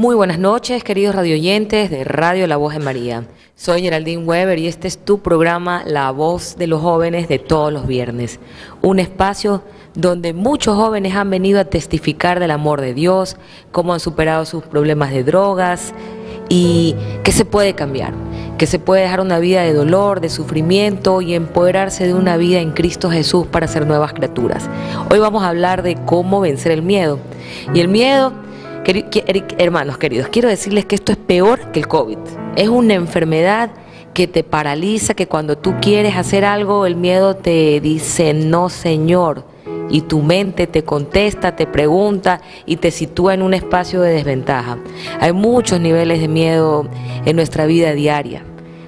Muy buenas noches, queridos radioyentes de Radio La Voz de María. Soy Geraldine Weber y este es tu programa La Voz de los Jóvenes de todos los viernes. Un espacio donde muchos jóvenes han venido a testificar del amor de Dios, cómo han superado sus problemas de drogas y que se puede cambiar, que se puede dejar una vida de dolor, de sufrimiento y empoderarse de una vida en Cristo Jesús para ser nuevas criaturas. Hoy vamos a hablar de cómo vencer el miedo. Y el miedo, hermanos queridos, quiero decirles que esto es peor que el COVID. Es una enfermedad que te paraliza, que cuando tú quieres hacer algo, el miedo te dice no, Señor. Y tu mente te contesta, te pregunta y te sitúa en un espacio de desventaja. Hay muchos niveles de miedo en nuestra vida diaria.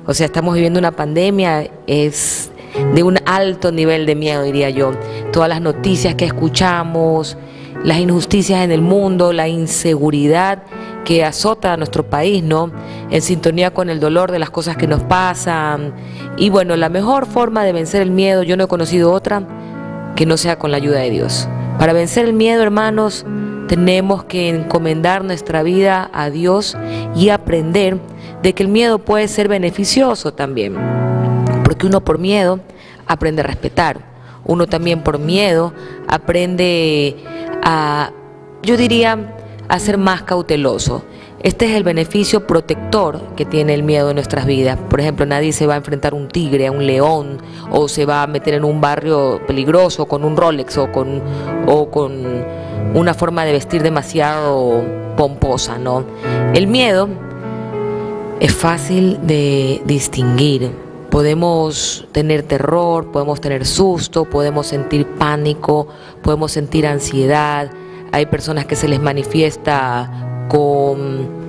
O sea, estamos viviendo una pandemia, es de un alto nivel de miedo, diría yo. Todas las noticias que escuchamos, las injusticias en el mundo, la inseguridad que azota a nuestro país, ¿no? En sintonía con el dolor de las cosas que nos pasan. Y bueno, la mejor forma de vencer el miedo, yo no he conocido otra que no sea con la ayuda de Dios. Para vencer el miedo, hermanos, tenemos que encomendar nuestra vida a Dios y aprender de que el miedo puede ser beneficioso también. Porque uno por miedo aprende a respetar. Uno también por miedo aprende yo diría, a ser más cauteloso. Este es el beneficio protector que tiene el miedo en nuestras vidas. Por ejemplo, nadie se va a enfrentar a un tigre, a un león, o se va a meter en un barrio peligroso con un Rolex o con una forma de vestir demasiado pomposa, ¿no? El miedo es fácil de distinguir. Podemos tener terror, podemos tener susto, podemos sentir pánico, podemos sentir ansiedad. Hay personas que se les manifiesta con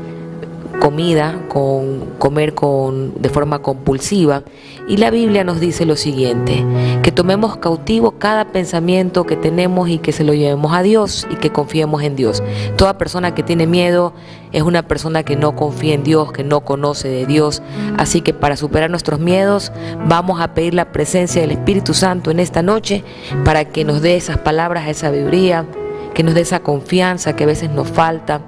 comida, con comer de forma compulsiva. Y la Biblia nos dice lo siguiente, que tomemos cautivo cada pensamiento que tenemos y que se lo llevemos a Dios y que confiemos en Dios. Toda persona que tiene miedo es una persona que no confía en Dios, que no conoce de Dios. Así que para superar nuestros miedos vamos a pedir la presencia del Espíritu Santo en esta noche para que nos dé esas palabras, esa sabiduría, que nos dé esa confianza que a veces nos falta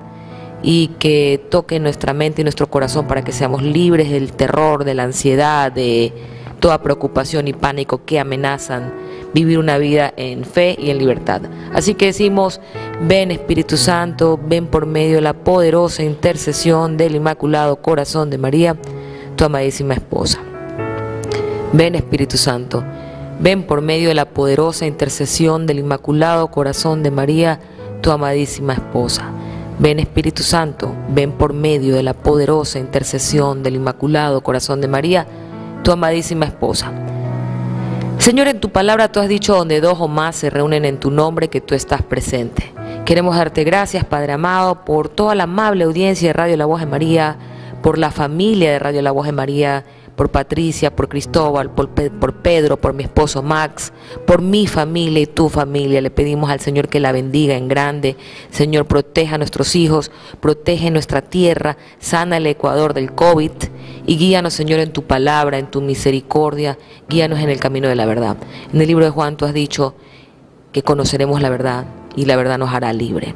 y que toque nuestra mente y nuestro corazón para que seamos libres del terror, de la ansiedad, de toda preocupación y pánico que amenazan vivir una vida en fe y en libertad. Así que decimos, ven Espíritu Santo, ven por medio de la poderosa intercesión del Inmaculado Corazón de María, tu amadísima esposa. Ven Espíritu Santo, ven por medio de la poderosa intercesión del Inmaculado Corazón de María, tu amadísima esposa. Ven Espíritu Santo, ven por medio de la poderosa intercesión del Inmaculado Corazón de María, tu amadísima esposa. Señor, en tu palabra tú has dicho, donde dos o más se reúnen en tu nombre, que tú estás presente. Queremos darte gracias, Padre amado, por toda la amable audiencia de Radio La Voz de María, por la familia de Radio La Voz de María, por Patricia, por Cristóbal, por Pedro, por mi esposo Max, por mi familia y tu familia. Le pedimos al Señor que la bendiga en grande. Señor, proteja a nuestros hijos, protege nuestra tierra, sana el Ecuador del COVID y guíanos, Señor, en tu palabra, en tu misericordia, guíanos en el camino de la verdad. En el libro de Juan tú has dicho que conoceremos la verdad y la verdad nos hará libre.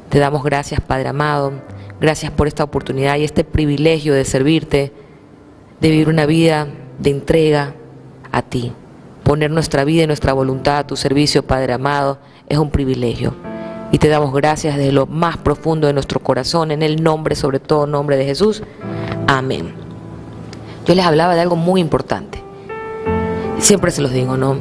Te damos gracias, Padre amado, gracias por esta oportunidad y este privilegio de servirte, de vivir una vida de entrega a ti. Poner nuestra vida y nuestra voluntad a tu servicio, Padre amado, es un privilegio. Y te damos gracias desde lo más profundo de nuestro corazón, en el nombre, sobre todo nombre de Jesús. Amén. Yo les hablaba de algo muy importante. Siempre se los digo, ¿no?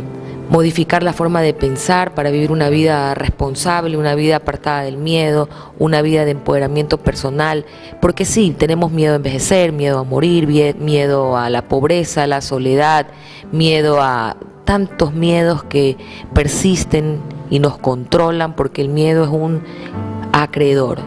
Modificar la forma de pensar para vivir una vida responsable, una vida apartada del miedo, una vida de empoderamiento personal, porque sí, tenemos miedo a envejecer, miedo a morir, miedo a la pobreza, a la soledad, miedo a tantos miedos que persisten y nos controlan, porque el miedo es un acreedor.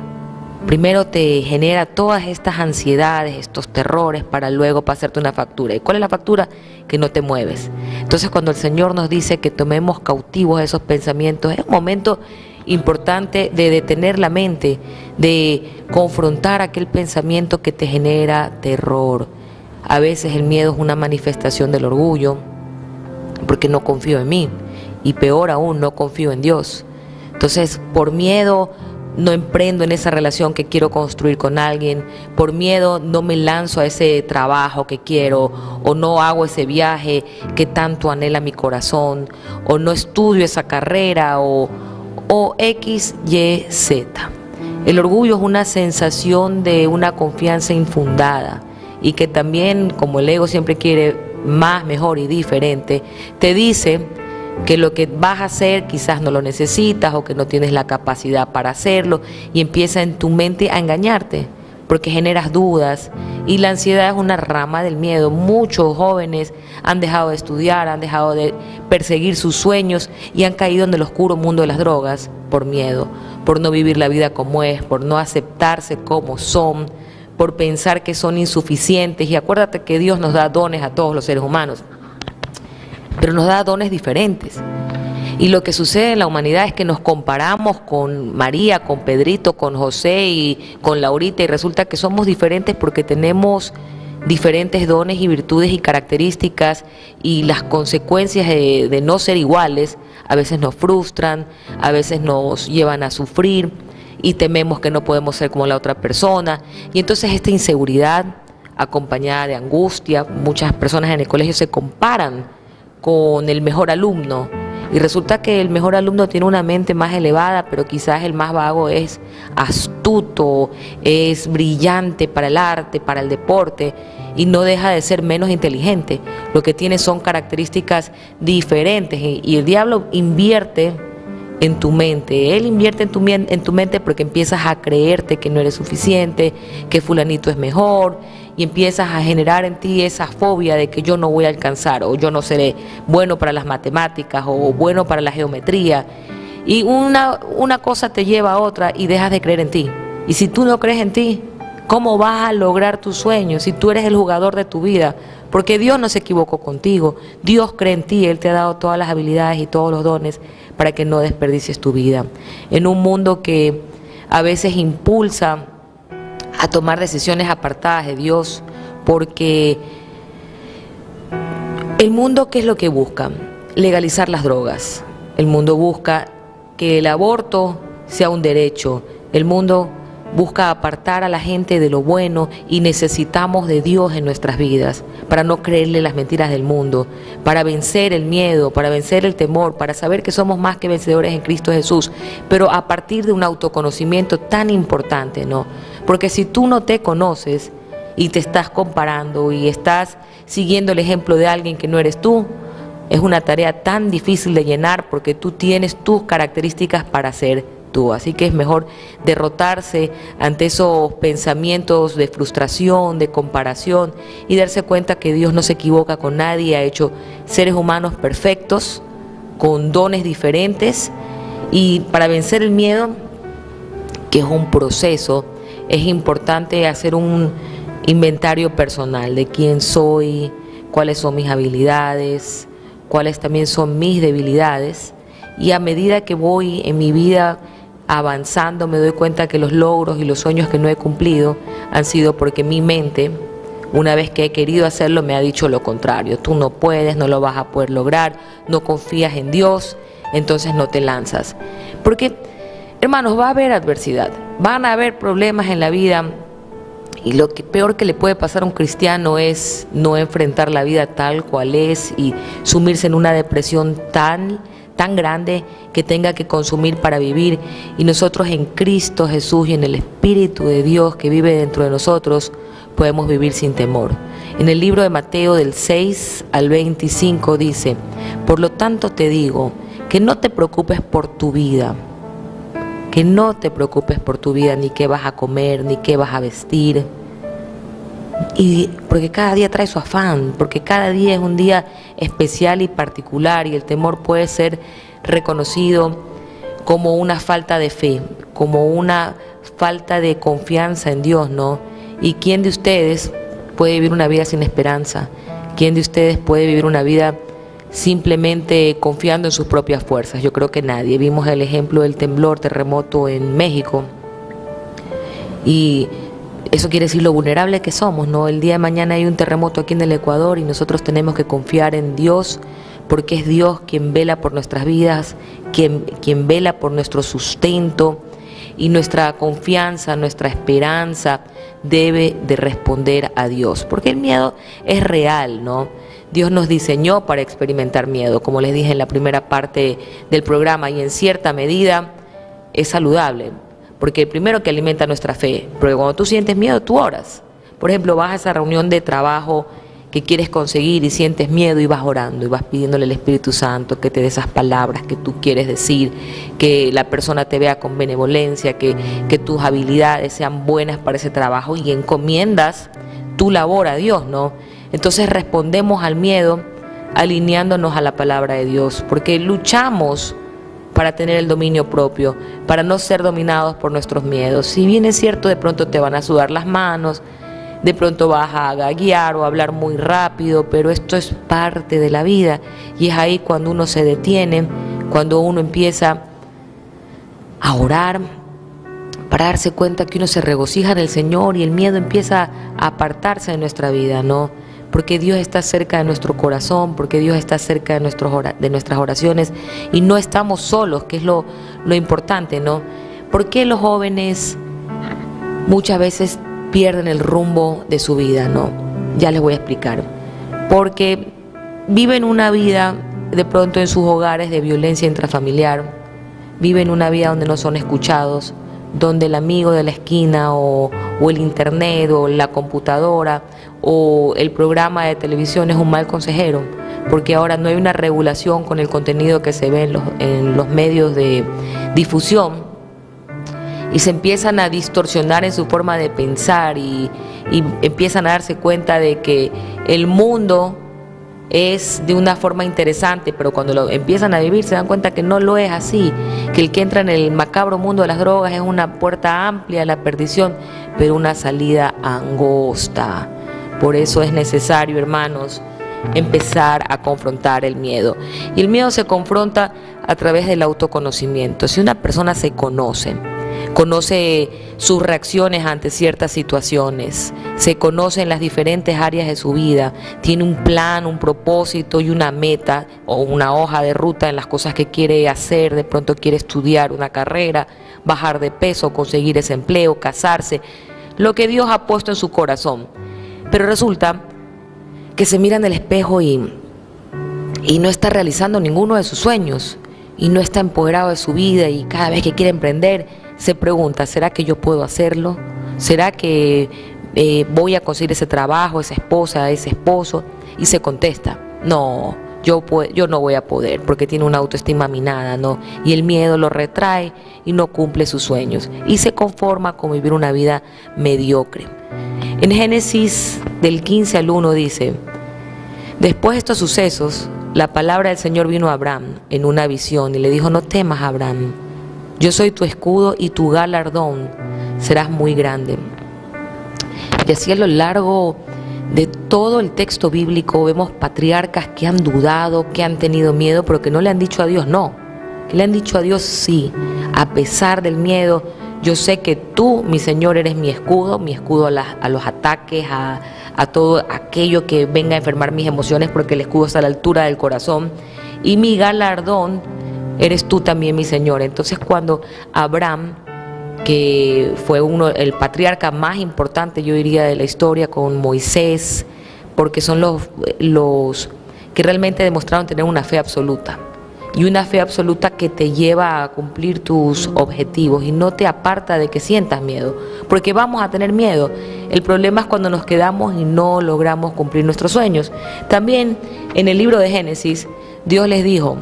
Primero te genera todas estas ansiedades, estos terrores, para luego pasarte una factura. ¿Y cuál es la factura? Que no te mueves. Entonces, cuando el Señor nos dice que tomemos cautivos esos pensamientos, es un momento importante de detener la mente, de confrontar aquel pensamiento que te genera terror. A veces el miedo es una manifestación del orgullo, porque no confío en mí, y peor aún, no confío en Dios. Entonces, por miedo no emprendo en esa relación que quiero construir con alguien, por miedo no me lanzo a ese trabajo que quiero, o no hago ese viaje que tanto anhela mi corazón, o no estudio esa carrera, o X, Y, Z. El orgullo es una sensación de una confianza infundada y que también, como el ego siempre quiere más, mejor y diferente, te dice que lo que vas a hacer quizás no lo necesitas o que no tienes la capacidad para hacerlo, y empieza en tu mente a engañarte porque generas dudas, y la ansiedad es una rama del miedo. Muchos jóvenes han dejado de estudiar, han dejado de perseguir sus sueños y han caído en el oscuro mundo de las drogas por miedo, por no vivir la vida como es, por no aceptarse como son, por pensar que son insuficientes. Y acuérdate que Dios nos da dones a todos los seres humanos, pero nos da dones diferentes. Y lo que sucede en la humanidad es que nos comparamos con María, con Pedrito, con José y con Laurita, y resulta que somos diferentes porque tenemos diferentes dones y virtudes y características, y las consecuencias de no ser iguales a veces nos frustran, a veces nos llevan a sufrir y tememos que no podemos ser como la otra persona, y entonces esta inseguridad acompañada de angustia. Muchas personas en el colegio se comparan con el mejor alumno, y resulta que el mejor alumno tiene una mente más elevada, pero quizás el más vago es astuto, es brillante para el arte, para el deporte, y no deja de ser menos inteligente. Lo que tiene son características diferentes, y el diablo invierte en tu mente. Él invierte en tu mente porque empiezas a creerte que no eres suficiente, que fulanito es mejor, y empiezas a generar en ti esa fobia de que yo no voy a alcanzar, o yo no seré bueno para las matemáticas, o bueno para la geometría, y una cosa te lleva a otra y dejas de creer en ti. Y si tú no crees en ti, ¿cómo vas a lograr tus sueños si tú eres el jugador de tu vida? Porque Dios no se equivocó contigo, Dios cree en ti, Él te ha dado todas las habilidades y todos los dones para que no desperdicies tu vida. En un mundo que a veces impulsa a tomar decisiones apartadas de Dios, porque el mundo, ¿qué es lo que busca? Legalizar las drogas. El mundo busca que el aborto sea un derecho. El mundo busca apartar a la gente de lo bueno, y necesitamos de Dios en nuestras vidas para no creerle las mentiras del mundo, para vencer el miedo, para vencer el temor, para saber que somos más que vencedores en Cristo Jesús, pero a partir de un autoconocimiento tan importante, ¿no? Porque si tú no te conoces y te estás comparando y estás siguiendo el ejemplo de alguien que no eres tú, es una tarea tan difícil de llenar, porque tú tienes tus características para ser tú. Así que es mejor derrotarse ante esos pensamientos de frustración, de comparación, y darse cuenta que Dios no se equivoca con nadie, ha hecho seres humanos perfectos, con dones diferentes, y para vencer el miedo, que es un proceso, es importante hacer un inventario personal de quién soy, cuáles son mis habilidades, cuáles también son mis debilidades, y a medida que voy en mi vida avanzando me doy cuenta que los logros y los sueños que no he cumplido han sido porque mi mente, una vez que he querido hacerlo, me ha dicho lo contrario: tú no puedes, no lo vas a poder lograr, no confías en Dios, entonces no te lanzas. Porque, hermanos, va a haber adversidad, van a haber problemas en la vida, y lo que peor que le puede pasar a un cristiano es no enfrentar la vida tal cual es y sumirse en una depresión tan grande que tenga que consumir para vivir. Y nosotros en Cristo Jesús y en el Espíritu de Dios que vive dentro de nosotros podemos vivir sin temor. En el libro de Mateo del 6 al 25 dice: por lo tanto te digo que no te preocupes por tu vida, que no te preocupes por tu vida, ni qué vas a comer, ni qué vas a vestir. Y porque cada día trae su afán, porque cada día es un día especial y particular, y el temor puede ser reconocido como una falta de fe, como una falta de confianza en Dios, ¿no? ¿Y quién de ustedes puede vivir una vida sin esperanza? ¿Quién de ustedes puede vivir una vida simplemente confiando en sus propias fuerzas? Yo creo que nadie. Vimos el ejemplo del terremoto en México, y eso quiere decir lo vulnerable que somos, ¿no? El día de mañana hay un terremoto aquí en el Ecuador y nosotros tenemos que confiar en Dios, porque es Dios quien vela por nuestras vidas, quien vela por nuestro sustento, y nuestra confianza, nuestra esperanza debe de responder a Dios, porque el miedo es real, ¿no? Dios nos diseñó para experimentar miedo, como les dije en la primera parte del programa, y en cierta medida es saludable, porque el primero que alimenta nuestra fe, porque cuando tú sientes miedo, tú oras. Por ejemplo, vas a esa reunión de trabajo que quieres conseguir y sientes miedo y vas orando y vas pidiéndole al Espíritu Santo que te dé esas palabras que tú quieres decir, que la persona te vea con benevolencia, que tus habilidades sean buenas para ese trabajo y encomiendas tu labor a Dios, ¿no? Entonces respondemos al miedo alineándonos a la palabra de Dios, porque luchamos para tener el dominio propio, para no ser dominados por nuestros miedos. Si bien es cierto, de pronto te van a sudar las manos, de pronto vas a gaguear o a hablar muy rápido, pero esto es parte de la vida y es ahí cuando uno se detiene, cuando uno empieza a orar para darse cuenta que uno se regocija en el Señor y el miedo empieza a apartarse de nuestra vida, ¿no? Porque Dios está cerca de nuestro corazón, porque Dios está cerca de nuestras oraciones y no estamos solos, que es lo importante, ¿no? ¿Por qué los jóvenes muchas veces pierden el rumbo de su vida, no? Ya les voy a explicar. Porque viven una vida de pronto en sus hogares de violencia intrafamiliar, viven una vida donde no son escuchados, donde el amigo de la esquina o el internet o la computadora o el programa de televisión es un mal consejero, porque ahora no hay una regulación con el contenido que se ve en los medios de difusión, y se empiezan a distorsionar en su forma de pensar y empiezan a darse cuenta de que el mundo es de una forma interesante, pero cuando lo empiezan a vivir se dan cuenta que no lo es así, que el que entra en el macabro mundo de las drogas es una puerta amplia a la perdición, pero una salida angosta. Por eso es necesario, hermanos, empezar a confrontar el miedo. Y el miedo se confronta a través del autoconocimiento. Si una persona se conoce sus reacciones ante ciertas situaciones, se conoce en las diferentes áreas de su vida, tiene un plan, un propósito y una meta o una hoja de ruta en las cosas que quiere hacer, de pronto quiere estudiar una carrera, bajar de peso, conseguir ese empleo, casarse, lo que Dios ha puesto en su corazón. Pero resulta que se mira en el espejo y no está realizando ninguno de sus sueños y no está empoderado de su vida, y cada vez que quiere emprender se pregunta, ¿será que yo puedo hacerlo? ¿Será que voy a conseguir ese trabajo, esa esposa, ese esposo? Y se contesta, no, yo no voy a poder, porque tiene una autoestima minada, ¿no? Y el miedo lo retrae y no cumple sus sueños y se conforma con vivir una vida mediocre. En Génesis del 15 al 1 dice, después de estos sucesos, la palabra del Señor vino a Abraham en una visión y le dijo, no temas, Abraham, yo soy tu escudo y tu galardón serás muy grande. Y así a lo largo de todo el texto bíblico vemos patriarcas que han dudado, que han tenido miedo, pero que no le han dicho a Dios no, que le han dicho a Dios sí, a pesar del miedo. Yo sé que tú, mi Señor, eres mi escudo a los ataques, a todo aquello que venga a enfermar mis emociones, porque el escudo está a la altura del corazón, y mi galardón eres tú también, mi Señor. Entonces cuando Abraham, que fue el patriarca más importante, yo diría, de la historia, con Moisés, porque son los que realmente demostraron tener una fe absoluta, y una fe absoluta que te lleva a cumplir tus objetivos y no te aparta de que sientas miedo, porque vamos a tener miedo. El problema es cuando nos quedamos y no logramos cumplir nuestros sueños. También en el libro de Génesis, Dios les dijo,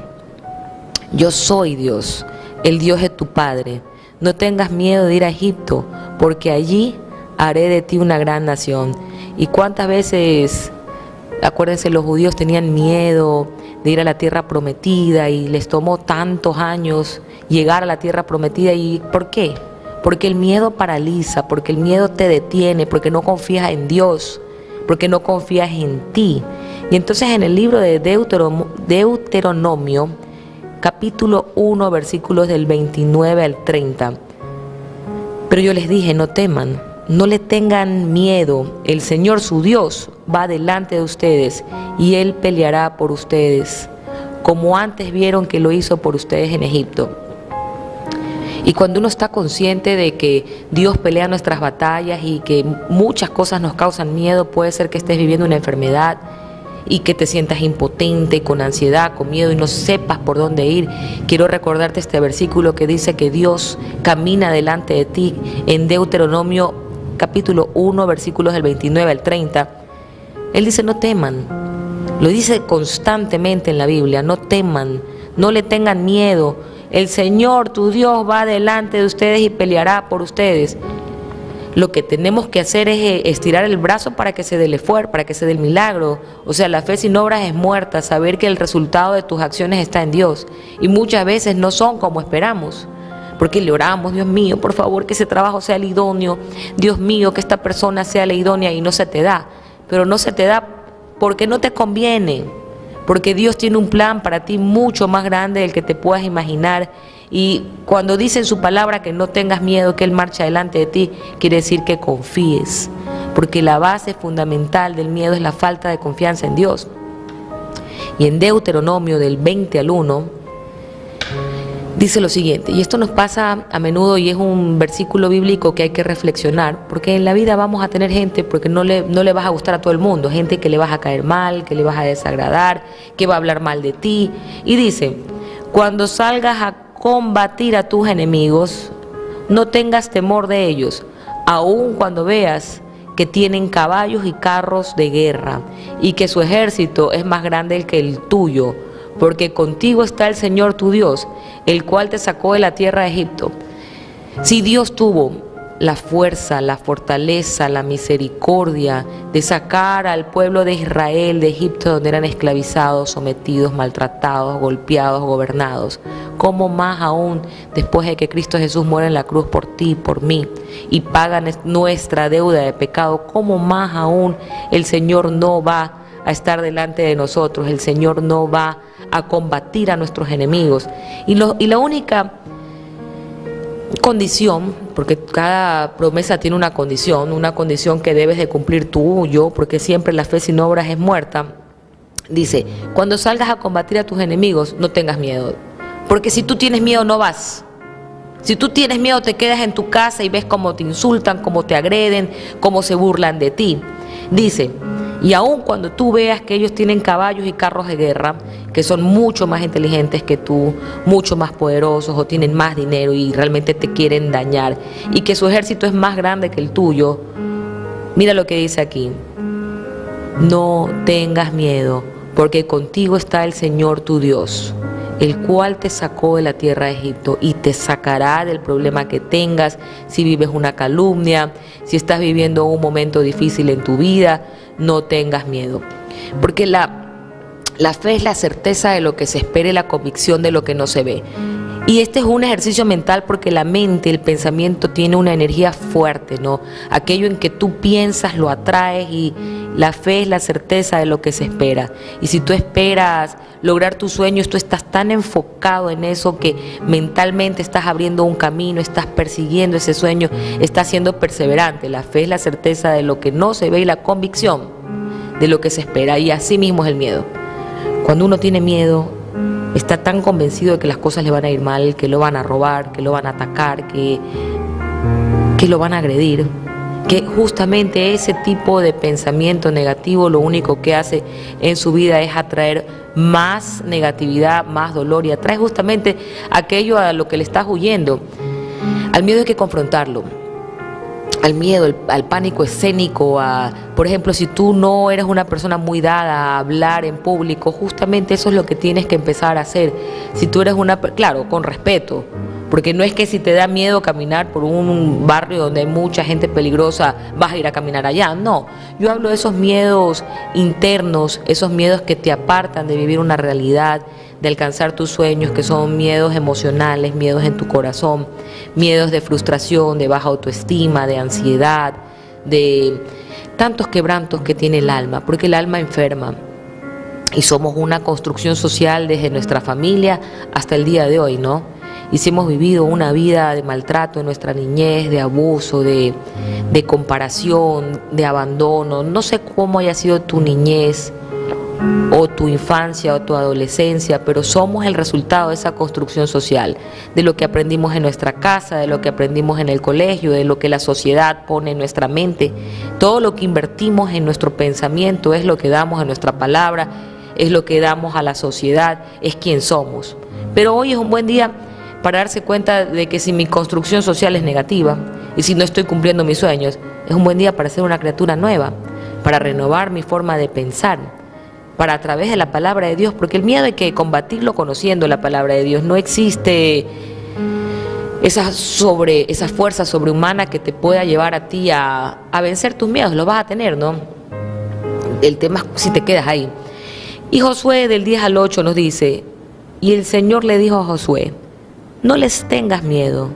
yo soy Dios, el Dios de tu padre. No tengas miedo de ir a Egipto, porque allí haré de ti una gran nación. Y cuántas veces, acuérdense, los judíos tenían miedo de ir a la tierra prometida y les tomó tantos años llegar a la tierra prometida. ¿Y por qué? Porque el miedo paraliza, porque el miedo te detiene, porque no confías en Dios, porque no confías en ti. Y entonces en el libro de Deuteronomio, capítulo 1, versículos del 29 al 30. Pero yo les dije, no teman, no le tengan miedo, el Señor su Dios va delante de ustedes y Él peleará por ustedes, como antes vieron que lo hizo por ustedes en Egipto. Y cuando uno está consciente de que Dios pelea nuestras batallas y que muchas cosas nos causan miedo, puede ser que estés viviendo una enfermedad y que te sientas impotente, con ansiedad, con miedo y no sepas por dónde ir. Quiero recordarte este versículo que dice que Dios camina delante de ti en Deuteronomio capítulo 1, versículos del 29 al 30. Él dice: no teman. Lo dice constantemente en la Biblia: no teman, no le tengan miedo. El Señor, tu Dios, va delante de ustedes y peleará por ustedes. Lo que tenemos que hacer es estirar el brazo para que se dé el esfuerzo, para que se dé el milagro. O sea, la fe sin obras es muerta, saber que el resultado de tus acciones está en Dios. Y muchas veces no son como esperamos, porque le oramos: Dios mío, por favor, que ese trabajo sea el idóneo. Dios mío, que esta persona sea la idónea, y no se te da. Pero no se te da porque no te conviene, porque Dios tiene un plan para ti mucho más grande del que te puedas imaginar. Y cuando dice en su palabra que no tengas miedo, que Él marcha delante de ti, quiere decir que confíes, porque la base fundamental del miedo es la falta de confianza en Dios. Y en Deuteronomio del 20 al 1 dice lo siguiente, y esto nos pasa a menudo y es un versículo bíblico que hay que reflexionar, porque en la vida vamos a tener gente, porque no le vas a gustar a todo el mundo, gente que le vas a caer mal, que le vas a desagradar, que va a hablar mal de ti. Y dice: cuando salgas a combatir a tus enemigos, no tengas temor de ellos, aun cuando veas que tienen caballos y carros de guerra, y que su ejército es más grande que el tuyo, porque contigo está el Señor tu Dios, el cual te sacó de la tierra de Egipto. Si Dios tuvo la fuerza, la fortaleza, la misericordia de sacar al pueblo de Israel de Egipto, donde eran esclavizados, sometidos, maltratados, golpeados, gobernados, ¿cómo más aún después de que Cristo Jesús muere en la cruz por ti y por mí y paga nuestra deuda de pecado, cómo más aún el Señor no va a estar delante de nosotros? El Señor no va a combatir a nuestros enemigos. Y la única condición, porque cada promesa tiene una condición que debes de cumplir tú o yo, porque siempre la fe sin obras es muerta. Dice: cuando salgas a combatir a tus enemigos, no tengas miedo, porque si tú tienes miedo no vas. Si tú tienes miedo, te quedas en tu casa y ves cómo te insultan, cómo te agreden, cómo se burlan de ti. Dice: y aun cuando tú veas que ellos tienen caballos y carros de guerra, que son mucho más inteligentes que tú, mucho más poderosos, o tienen más dinero y realmente te quieren dañar, y que su ejército es más grande que el tuyo, mira lo que dice aquí: no tengas miedo, porque contigo está el Señor tu Dios, el cual te sacó de la tierra de Egipto y te sacará del problema que tengas. Si vives una calumnia, si estás viviendo un momento difícil en tu vida, no tengas miedo, porque la fe es la certeza de lo que se espera y la convicción de lo que no se ve. Y este es un ejercicio mental, porque la mente, el pensamiento tiene una energía fuerte, ¿no? Aquello en que tú piensas lo atraes, y la fe es la certeza de lo que se espera. Y si tú esperas lograr tus sueños, tú estás tan enfocado en eso que mentalmente estás abriendo un camino, estás persiguiendo ese sueño, estás siendo perseverante. La fe es la certeza de lo que no se ve y la convicción de lo que se espera. Y así mismo es el miedo. Cuando uno tiene miedo, está tan convencido de que las cosas le van a ir mal, que lo van a robar, que lo van a atacar, que lo van a agredir, que justamente ese tipo de pensamiento negativo lo único que hace en su vida es atraer más negatividad, más dolor, y atrae justamente aquello a lo que le estás huyendo. Al miedo hay que confrontarlo. Al miedo, al pánico escénico, por ejemplo, si tú no eres una persona muy dada a hablar en público, justamente eso es lo que tienes que empezar a hacer. Si tú eres claro, con respeto, porque no es que si te da miedo caminar por un barrio donde hay mucha gente peligrosa, vas a ir a caminar allá. No, yo hablo de esos miedos internos, esos miedos que te apartan de vivir una realidad, de alcanzar tus sueños, que son miedos emocionales, miedos en tu corazón, miedos de frustración, de baja autoestima, de ansiedad, de tantos quebrantos que tiene el alma, porque el alma enferma. Y somos una construcción social desde nuestra familia hasta el día de hoy, ¿no? Y si hemos vivido una vida de maltrato en nuestra niñez, de abuso, de comparación, de abandono, no sé cómo haya sido tu niñez o tu infancia o tu adolescencia, pero somos el resultado de esa construcción social, de lo que aprendimos en nuestra casa, de lo que aprendimos en el colegio, de lo que la sociedad pone en nuestra mente. Todo lo que invertimos en nuestro pensamiento es lo que damos en nuestra palabra, es lo que damos a la sociedad, es quien somos. Pero hoy es un buen día para darse cuenta de que si mi construcción social es negativa y si no estoy cumpliendo mis sueños, es un buen día para ser una criatura nueva, para renovar mi forma de pensar, para a través de la palabra de Dios, porque el miedo hay que combatirlo conociendo la palabra de Dios. No existe esa fuerza sobrehumana que te pueda llevar a ti a vencer tus miedos. Los vas a tener, ¿no? El tema es si te quedas ahí. Y Josué del 10 al 8 nos dice, y el Señor le dijo a Josué, no les tengas miedo,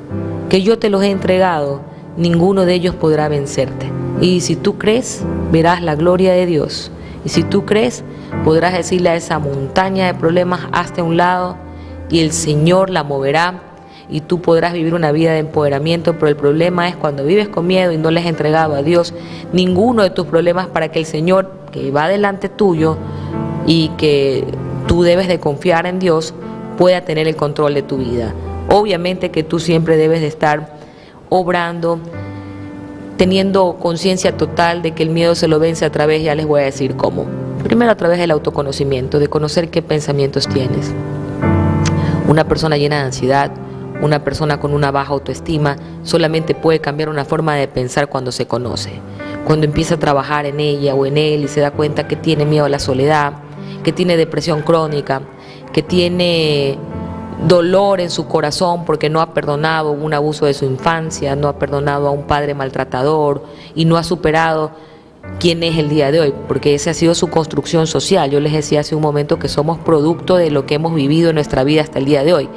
que yo te los he entregado, ninguno de ellos podrá vencerte. Y si tú crees, verás la gloria de Dios. Y si tú crees, podrás decirle a esa montaña de problemas, hazte a un lado, y el Señor la moverá, y tú podrás vivir una vida de empoderamiento. Pero el problema es cuando vives con miedo y no le has entregado a Dios ninguno de tus problemas, para que el Señor, que va delante tuyo y que tú debes de confiar en Dios, pueda tener el control de tu vida. Obviamente que tú siempre debes de estar obrando, teniendo conciencia total de que el miedo se lo vence a través, ya les voy a decir cómo. Primero a través del autoconocimiento, de conocer qué pensamientos tienes. Una persona llena de ansiedad, una persona con una baja autoestima, solamente puede cambiar una forma de pensar cuando se conoce. Cuando empieza a trabajar en ella o en él y se da cuenta que tiene miedo a la soledad, que tiene depresión crónica, que tiene dolor en su corazón porque no ha perdonado un abuso de su infancia, no ha perdonado a un padre maltratador y no ha superado quién es el día de hoy, porque esa ha sido su construcción social. Yo les decía hace un momento que somos producto de lo que hemos vivido en nuestra vida hasta el día de hoy,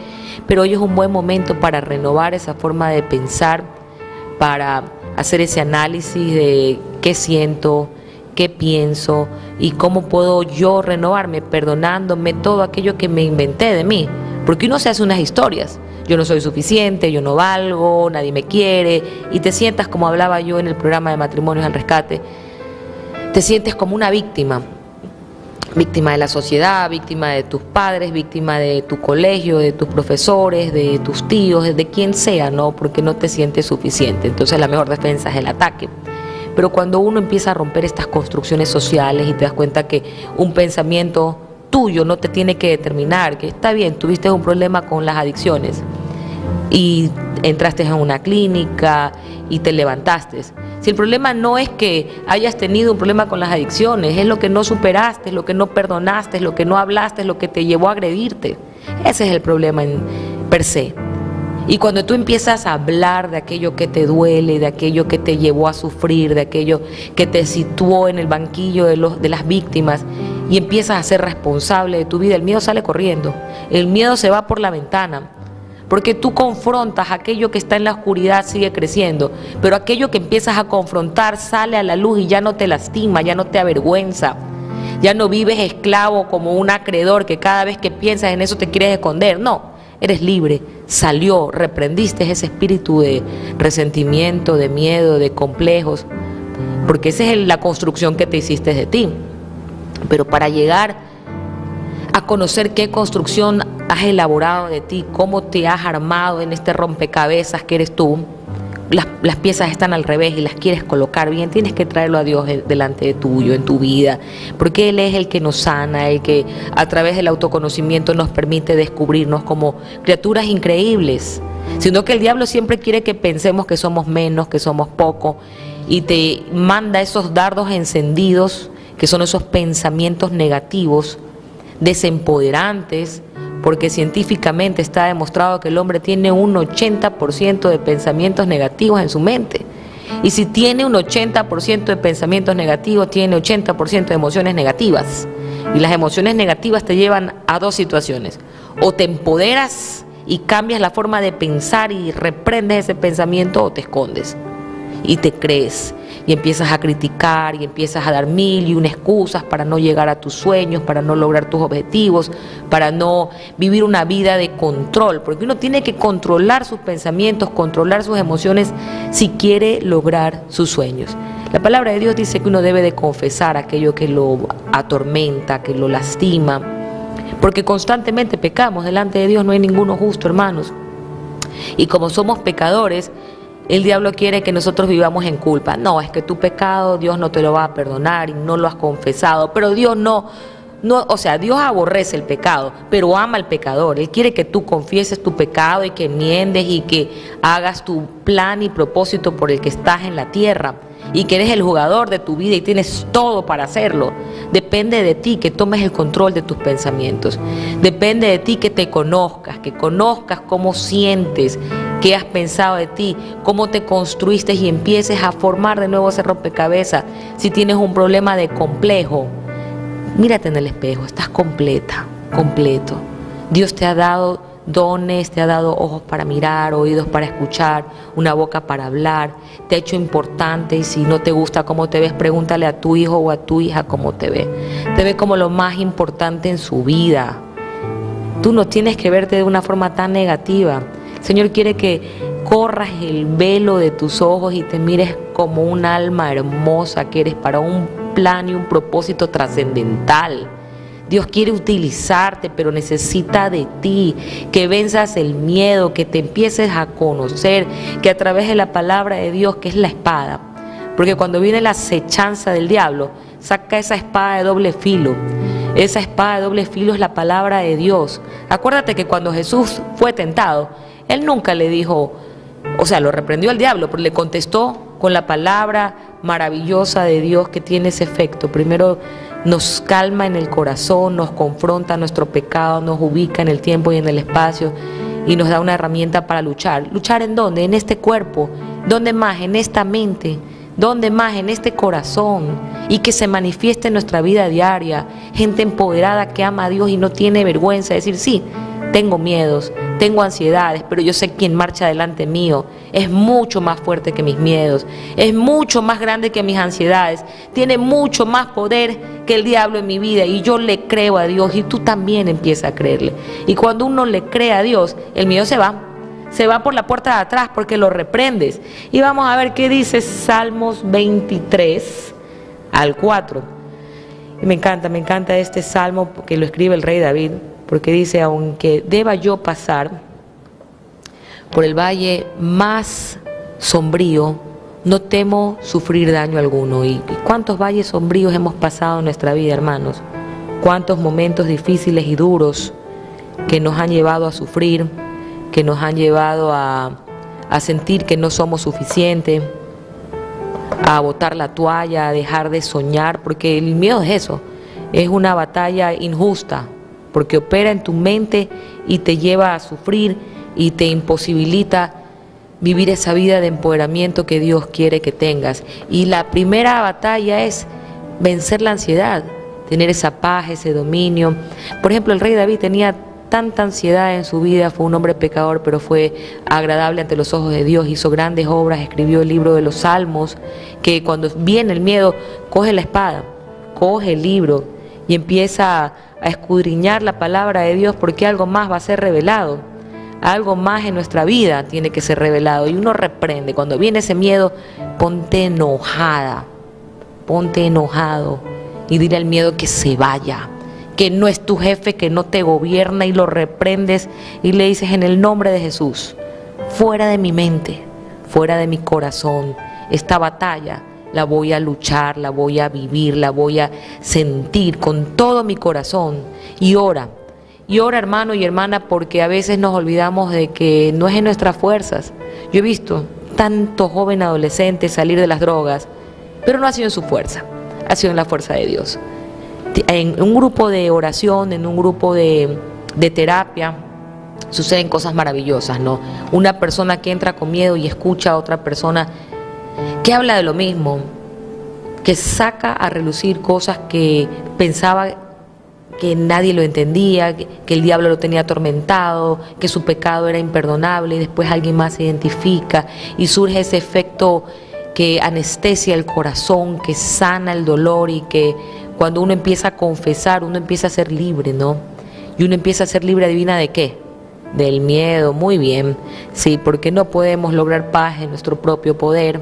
pero hoy es un buen momento para renovar esa forma de pensar, para hacer ese análisis de qué siento, qué pienso y cómo puedo yo renovarme, perdonándome todo aquello que me inventé de mí. Porque uno se hace unas historias, yo no soy suficiente, yo no valgo, nadie me quiere, y te sientas, como hablaba yo en el programa de Matrimonios al Rescate, te sientes como una víctima, víctima de la sociedad, víctima de tus padres, víctima de tu colegio, de tus profesores, de tus tíos, de quien sea, ¿no? Porque no te sientes suficiente. Entonces la mejor defensa es el ataque. Pero cuando uno empieza a romper estas construcciones sociales y te das cuenta que un pensamiento tuyo no te tiene que determinar, que está bien, tuviste un problema con las adicciones y entraste en una clínica y te levantaste. Si el problema no es que hayas tenido un problema con las adicciones, es lo que no superaste, es lo que no perdonaste, es lo que no hablaste, es lo que te llevó a agredirte. Ese es el problema per se. Y cuando tú empiezas a hablar de aquello que te duele, de aquello que te llevó a sufrir, de aquello que te situó en el banquillo de las víctimas, y empiezas a ser responsable de tu vida, el miedo sale corriendo, el miedo se va por la ventana, porque tú confrontas aquello que está en la oscuridad, sigue creciendo, pero aquello que empiezas a confrontar sale a la luz y ya no te lastima, ya no te avergüenza, ya no vives esclavo como un acreedor que cada vez que piensas en eso te quieres esconder. No, eres libre, salió, reprendiste ese espíritu de resentimiento, de miedo, de complejos, porque esa es la construcción que te hiciste de ti. Pero para llegar a conocer qué construcción has elaborado de ti, cómo te has armado en este rompecabezas que eres tú, las piezas están al revés y las quieres colocar bien, tienes que traerlo a Dios delante de tuyo, en tu vida, porque Él es el que nos sana, el que a través del autoconocimiento nos permite descubrirnos como criaturas increíbles, sino que el diablo siempre quiere que pensemos que somos menos, que somos poco, y te manda esos dardos encendidos, que son esos pensamientos negativos, desempoderantes, porque científicamente está demostrado que el hombre tiene un 80% de pensamientos negativos en su mente. Y si tiene un 80% de pensamientos negativos, tiene 80% de emociones negativas. Y las emociones negativas te llevan a dos situaciones. O te empoderas y cambias la forma de pensar y reprendes ese pensamiento, o te escondes y te crees y empiezas a criticar y empiezas a dar mil y una excusas para no llegar a tus sueños, para no lograr tus objetivos, para no vivir una vida de control, porque uno tiene que controlar sus pensamientos, controlar sus emociones si quiere lograr sus sueños. La palabra de Dios dice que uno debe de confesar aquello que lo atormenta, que lo lastima, porque constantemente pecamos. Delante de Dios no hay ninguno justo, hermanos. Y como somos pecadores, el diablo quiere que nosotros vivamos en culpa. No, es que tu pecado Dios no te lo va a perdonar y no lo has confesado. Pero Dios no, o sea, Dios aborrece el pecado, pero ama al pecador. Él quiere que tú confieses tu pecado y que enmiendes y que hagas tu plan y propósito por el que estás en la tierra. Y que eres el jugador de tu vida y tienes todo para hacerlo. Depende de ti que tomes el control de tus pensamientos. Depende de ti que te conozcas, que conozcas cómo sientes, qué has pensado de ti, cómo te construiste y empieces a formar de nuevo ese rompecabezas. Si tienes un problema de complejo, mírate en el espejo, estás completa, completo. Dios te ha dado dones, te ha dado ojos para mirar, oídos para escuchar, una boca para hablar, te ha hecho importante. Y si no te gusta cómo te ves, pregúntale a tu hijo o a tu hija cómo te ve. Te ve como lo más importante en su vida. Tú no tienes que verte de una forma tan negativa. El Señor quiere que corras el velo de tus ojos y te mires como un alma hermosa que eres para un plan y un propósito trascendental. Dios quiere utilizarte, pero necesita de ti, que venzas el miedo, que te empieces a conocer, que a través de la palabra de Dios, que es la espada, porque cuando viene la acechanza del diablo, saca esa espada de doble filo. Esa espada de doble filo es la palabra de Dios. Acuérdate que cuando Jesús fue tentado, Él nunca le dijo, o sea, lo reprendió al diablo, pero le contestó con la palabra maravillosa de Dios que tiene ese efecto. Primero nos calma en el corazón, nos confronta nuestro pecado, nos ubica en el tiempo y en el espacio y nos da una herramienta para luchar. ¿Luchar en dónde? En este cuerpo. ¿Dónde más? En esta mente. ¿Dónde más? En este corazón. Y que se manifieste en nuestra vida diaria. Gente empoderada que ama a Dios y no tiene vergüenza de decir, sí, tengo miedos, tengo ansiedades, pero yo sé quién marcha delante mío. Es mucho más fuerte que mis miedos, es mucho más grande que mis ansiedades, tiene mucho más poder que el diablo en mi vida y yo le creo a Dios y tú también empiezas a creerle. Y cuando uno le cree a Dios, el miedo se va por la puerta de atrás porque lo reprendes. Y vamos a ver qué dice Salmos 23 al 4. Y me encanta este salmo que lo escribe el rey David. Porque dice, aunque deba yo pasar por el valle más sombrío, no temo sufrir daño alguno. ¿Y cuántos valles sombríos hemos pasado en nuestra vida, hermanos? Cuántos momentos difíciles y duros que nos han llevado a sufrir, que nos han llevado a sentir que no somos suficientes, a botar la toalla, a dejar de soñar, porque el miedo es eso, es una batalla injusta, porque opera en tu mente y te lleva a sufrir y te imposibilita vivir esa vida de empoderamiento que Dios quiere que tengas. Y la primera batalla es vencer la ansiedad, tener esa paz, ese dominio. Por ejemplo, el rey David tenía tanta ansiedad en su vida, fue un hombre pecador, pero fue agradable ante los ojos de Dios, hizo grandes obras, escribió el libro de los Salmos, que cuando viene el miedo, coge la espada, coge el libro y empieza a escudriñar la palabra de Dios, porque algo más va a ser revelado, algo más en nuestra vida tiene que ser revelado. Y uno reprende, cuando viene ese miedo, ponte enojada, ponte enojado y dile al miedo que se vaya, que no es tu jefe, que no te gobierna, y lo reprendes y le dices, en el nombre de Jesús, fuera de mi mente, fuera de mi corazón, esta batalla la voy a luchar, la voy a vivir, la voy a sentir con todo mi corazón. Y ora, hermano y hermana, porque a veces nos olvidamos de que no es en nuestras fuerzas. Yo he visto tanto joven adolescente salir de las drogas, pero no ha sido en su fuerza, ha sido en la fuerza de Dios. En un grupo de oración, en un grupo de terapia, suceden cosas maravillosas, ¿no? Una persona que entra con miedo y escucha a otra persona que habla de lo mismo, que saca a relucir cosas que pensaba que nadie lo entendía, que el diablo lo tenía atormentado, que su pecado era imperdonable, y después alguien más se identifica y surge ese efecto que anestesia el corazón, que sana el dolor, y que cuando uno empieza a confesar, uno empieza a ser libre, ¿no? Y uno empieza a ser libre, ¿adivina de qué? Del miedo. Muy bien, sí, porque no podemos lograr paz en nuestro propio poder.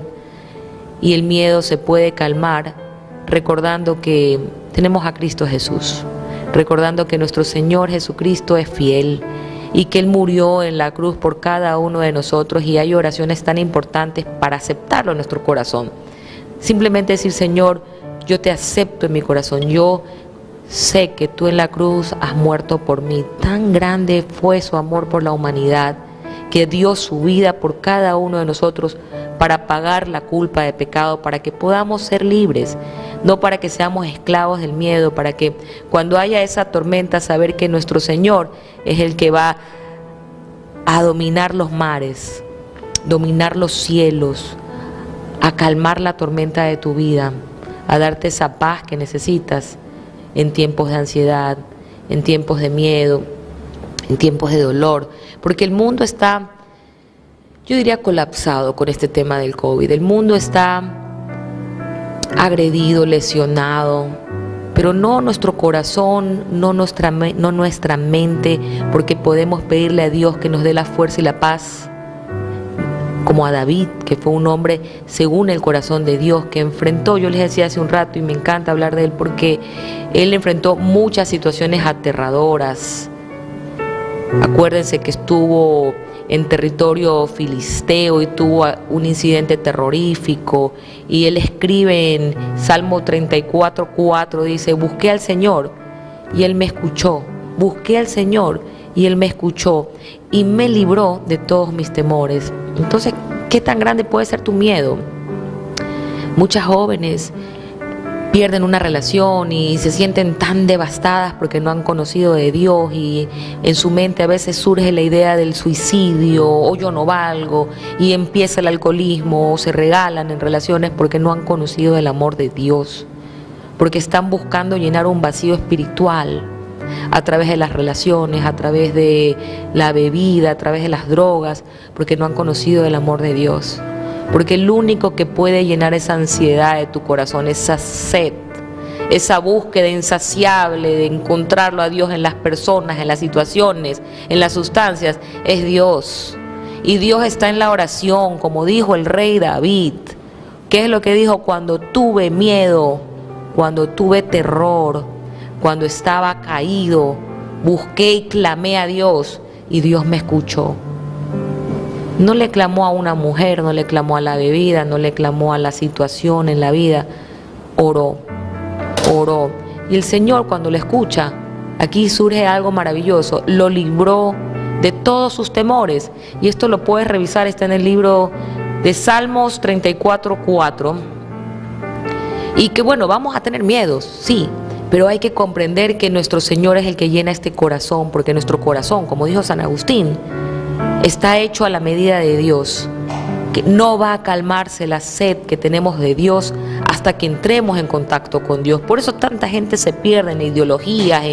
y el miedo se puede calmar recordando que tenemos a Cristo Jesús, recordando que nuestro Señor Jesucristo es fiel y que Él murió en la cruz por cada uno de nosotros, y hay oraciones tan importantes para aceptarlo en nuestro corazón. Simplemente decir: Señor, yo te acepto en mi corazón, yo sé que tú en la cruz has muerto por mí. Tan grande fue su amor por la humanidad, que dio su vida por cada uno de nosotros para pagar la culpa de pecado, para que podamos ser libres, no para que seamos esclavos del miedo, para que cuando haya esa tormenta saber que nuestro Señor es el que va a dominar los mares, dominar los cielos, a calmar la tormenta de tu vida, a darte esa paz que necesitas en tiempos de ansiedad, en tiempos de miedo, en tiempos de dolor, porque el mundo está, yo diría, colapsado con este tema del COVID. El mundo está agredido, lesionado, pero no nuestro corazón, no nuestra mente, porque podemos pedirle a Dios que nos dé la fuerza y la paz, como a David, que fue un hombre según el corazón de Dios, que enfrentó, yo les decía hace un rato, y me encanta hablar de él, porque él enfrentó muchas situaciones aterradoras. Acuérdense que estuvo en territorio filisteo y tuvo un incidente terrorífico, y él escribe en Salmo 34:4, dice: busqué al Señor y Él me escuchó, busqué al Señor y Él me escuchó y me libró de todos mis temores. Entonces, ¿qué tan grande puede ser tu miedo? Muchas jóvenes pierden una relación y se sienten tan devastadas porque no han conocido de Dios, y en su mente a veces surge la idea del suicidio, o yo no valgo, y empieza el alcoholismo, o se regalan en relaciones porque no han conocido el amor de Dios, porque están buscando llenar un vacío espiritual a través de las relaciones, a través de la bebida, a través de las drogas, porque no han conocido el amor de Dios. Porque el único que puede llenar esa ansiedad de tu corazón, esa sed, esa búsqueda insaciable de encontrarlo a Dios en las personas, en las situaciones, en las sustancias, es Dios. Y Dios está en la oración, como dijo el rey David. ¿Qué es lo que dijo? Cuando tuve miedo, cuando tuve terror, cuando estaba caído, busqué y clamé a Dios, y Dios me escuchó. No le clamó a una mujer, no le clamó a la bebida, no le clamó a la situación en la vida. Oró, oró. Y el Señor, cuando le escucha, aquí surge algo maravilloso, lo libró de todos sus temores. Y esto lo puedes revisar, está en el libro de Salmos 34:4. Y que bueno, vamos a tener miedos, sí, pero hay que comprender que nuestro Señor es el que llena este corazón, porque nuestro corazón, como dijo San Agustín, está hecho a la medida de Dios, que no va a calmarse la sed que tenemos de Dios hasta que entremos en contacto con Dios. Por eso tanta gente se pierde en ideologías,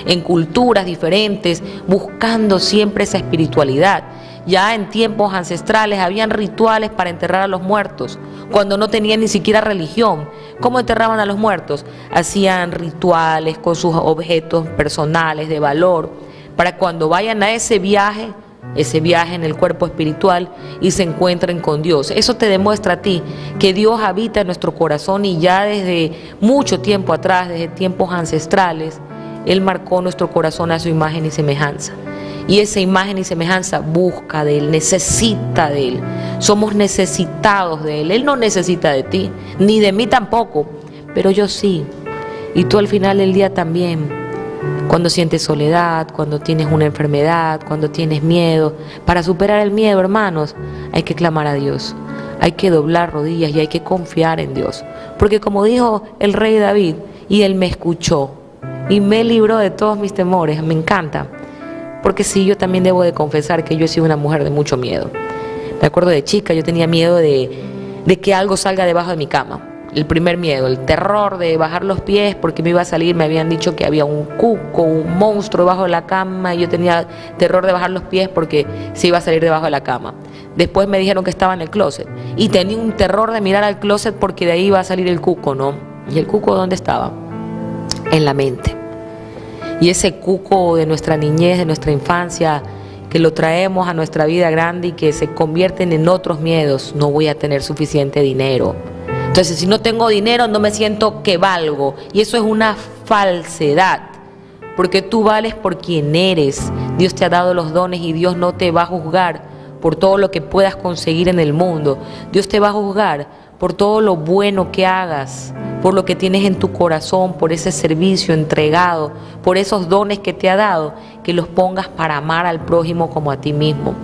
en culturas diferentes, buscando siempre esa espiritualidad. Ya en tiempos ancestrales habían rituales para enterrar a los muertos, cuando no tenían ni siquiera religión. ¿Cómo enterraban a los muertos? Hacían rituales con sus objetos personales de valor, para cuando vayan a ese viaje en el cuerpo espiritual y se encuentren con Dios. Eso te demuestra a ti que Dios habita en nuestro corazón, y ya desde mucho tiempo atrás, desde tiempos ancestrales, Él marcó nuestro corazón a su imagen y semejanza. Y esa imagen y semejanza busca de Él, necesita de Él. Somos necesitados de Él. Él no necesita de ti, ni de mí tampoco, pero yo sí. Y tú al final del día también. Cuando sientes soledad, cuando tienes una enfermedad, cuando tienes miedo, para superar el miedo, hermanos, hay que clamar a Dios, hay que doblar rodillas y hay que confiar en Dios. Porque como dijo el rey David, y Él me escuchó y me libró de todos mis temores. Me encanta, porque sí, yo también debo de confesar que yo he sido una mujer de mucho miedo. Me acuerdo de chica, yo tenía miedo de que algo salga debajo de mi cama. El primer miedo, el terror de bajar los pies porque me iba a salir, me habían dicho que había un cuco, un monstruo debajo de la cama, y yo tenía terror de bajar los pies porque se iba a salir debajo de la cama. Después me dijeron que estaba en el closet y tenía un terror de mirar al closet porque de ahí iba a salir el cuco, ¿no? ¿Y el cuco dónde estaba? En la mente. Y ese cuco de nuestra niñez, de nuestra infancia, que lo traemos a nuestra vida grande y que se convierten en otros miedos. No voy a tener suficiente dinero, Entonces, si no tengo dinero, no me siento que valgo. Y eso es una falsedad, porque tú vales por quien eres. Dios te ha dado los dones y Dios no te va a juzgar por todo lo que puedas conseguir en el mundo. Dios te va a juzgar por todo lo bueno que hagas, por lo que tienes en tu corazón, por ese servicio entregado, por esos dones que te ha dado, que los pongas para amar al prójimo como a ti mismo.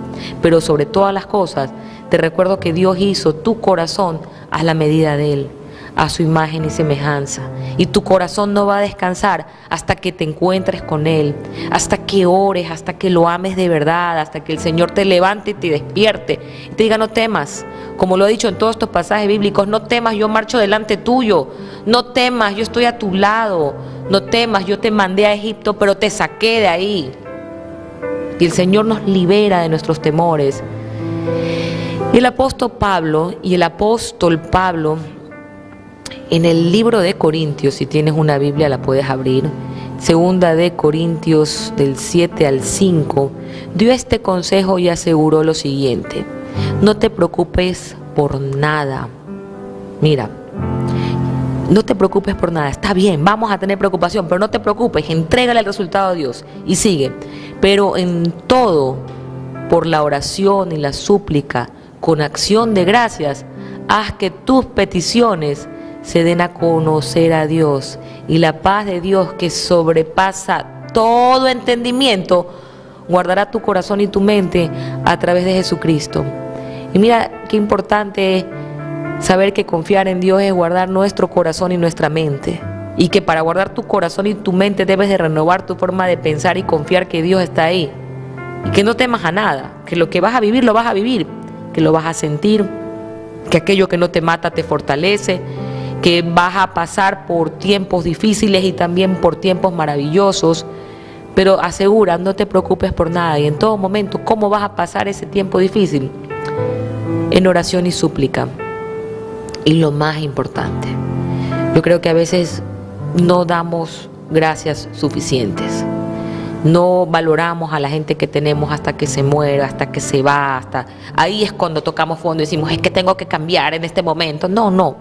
Pero sobre todas las cosas, te recuerdo que Dios hizo tu corazón a la medida de Él, a su imagen y semejanza. Y tu corazón no va a descansar hasta que te encuentres con Él, hasta que ores, hasta que lo ames de verdad, hasta que el Señor te levante y te despierte y te diga: no temas. Como lo he dicho en todos estos pasajes bíblicos: no temas, yo marcho delante tuyo. No temas, yo estoy a tu lado. No temas, yo te mandé a Egipto, pero te saqué de ahí. Y el Señor nos libera de nuestros temores. Y el apóstol Pablo, en el libro de Corintios, si tienes una Biblia la puedes abrir, segunda de Corintios del 7 al 5, dio este consejo y aseguró lo siguiente: no te preocupes por nada. Mira, no te preocupes por nada. Está bien, vamos a tener preocupación, pero no te preocupes, entrégale el resultado a Dios y sigue. Pero en todo, por la oración y la súplica, con acción de gracias, haz que tus peticiones se den a conocer a Dios, y la paz de Dios, que sobrepasa todo entendimiento, guardará tu corazón y tu mente a través de Jesucristo. Y mira qué importante es saber que confiar en Dios es guardar nuestro corazón y nuestra mente, y que para guardar tu corazón y tu mente debes de renovar tu forma de pensar y confiar que Dios está ahí, y que no temas a nada, que lo que vas a vivir lo vas a vivir, que lo vas a sentir, que aquello que no te mata te fortalece, que vas a pasar por tiempos difíciles y también por tiempos maravillosos. Pero asegura, no te preocupes por nada, y en todo momento, ¿cómo vas a pasar ese tiempo difícil? En oración y súplica. Y lo más importante, yo creo que a veces no damos gracias suficientes. No valoramos a la gente que tenemos hasta que se muera, hasta que se va, ahí es cuando tocamos fondo y decimos: es que tengo que cambiar en este momento. No.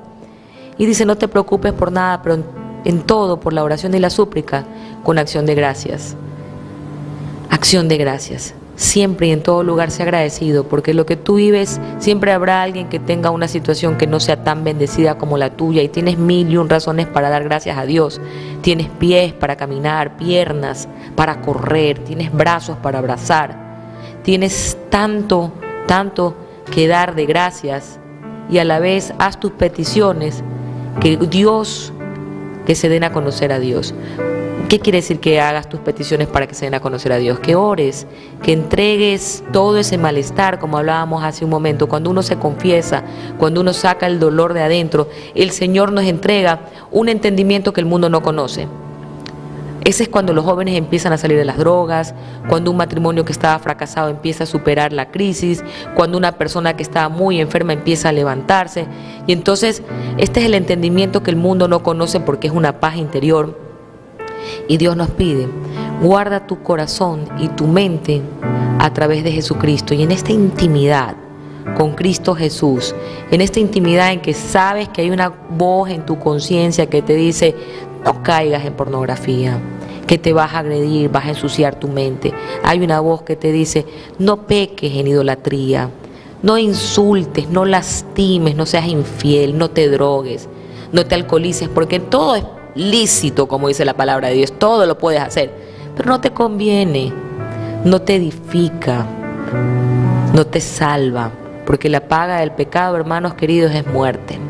Y dice: no te preocupes por nada, pero en todo, por la oración y la súplica, con acción de gracias. Acción de gracias. Siempre y en todo lugar sea agradecido, porque lo que tú vives, siempre habrá alguien que tenga una situación que no sea tan bendecida como la tuya, y tienes 1001 razones para dar gracias a Dios. Tienes pies para caminar, piernas para correr, tienes brazos para abrazar, tienes tanto que dar de gracias, y a la vez haz tus peticiones, que se den a conocer a Dios. ¿Qué quiere decir que hagas tus peticiones para que se den a conocer a Dios? Que ores, que entregues todo ese malestar, como hablábamos hace un momento. Cuando uno se confiesa, cuando uno saca el dolor de adentro, el Señor nos entrega un entendimiento que el mundo no conoce. Ese es cuando los jóvenes empiezan a salir de las drogas, cuando un matrimonio que estaba fracasado empieza a superar la crisis, cuando una persona que estaba muy enferma empieza a levantarse. Y entonces este es el entendimiento que el mundo no conoce, porque es una paz interior. Y Dios nos pide: guarda tu corazón y tu mente a través de Jesucristo. Y en esta intimidad con Cristo Jesús, en esta intimidad en que sabes que hay una voz en tu conciencia que te dice: no caigas en pornografía, que te vas a agredir, vas a ensuciar tu mente. Hay una voz que te dice: no peques en idolatría, no insultes, no lastimes, no seas infiel, no te drogues, no te alcoholices, porque todo es lícito, como dice la palabra de Dios, todo lo puedes hacer, pero no te conviene, no te edifica, no te salva, porque la paga del pecado, hermanos queridos, es muerte.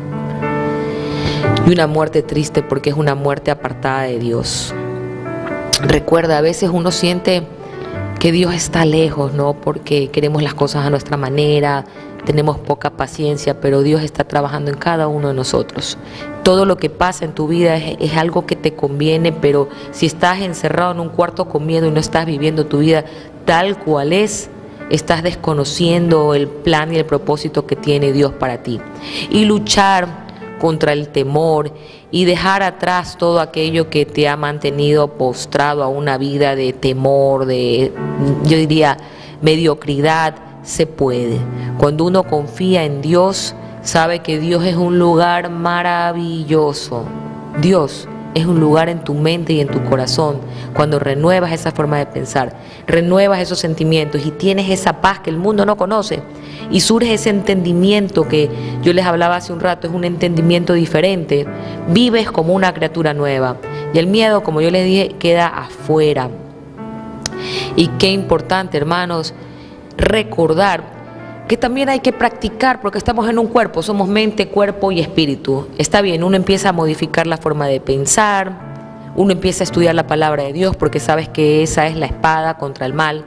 Y una muerte triste, porque es una muerte apartada de Dios. Recuerda, a veces uno siente que Dios está lejos, ¿no? Porque queremos las cosas a nuestra manera, tenemos poca paciencia, pero Dios está trabajando en cada uno de nosotros. Todo lo que pasa en tu vida es algo que te conviene, pero si estás encerrado en un cuarto con miedo y no estás viviendo tu vida tal cual es, estás desconociendo el plan y el propósito que tiene Dios para ti. Y luchar contra el temor y dejar atrás todo aquello que te ha mantenido postrado a una vida de temor, de, yo diría, mediocridad, se puede. Cuando uno confía en Dios, Sabe que Dios es un lugar maravilloso. Dios es un lugar en tu mente y en tu corazón cuando renuevas esa forma de pensar, renuevas esos sentimientos y tienes esa paz que el mundo no conoce y surge ese entendimiento que yo les hablaba hace un rato, es un entendimiento diferente. Vives como una criatura nueva y el miedo, como yo les dije, queda afuera. Y qué importante, hermanos, recordar que también hay que practicar, porque estamos en un cuerpo, somos mente, cuerpo y espíritu. Está bien, uno empieza a modificar la forma de pensar, uno empieza a estudiar la palabra de Dios porque sabes que esa es la espada contra el mal.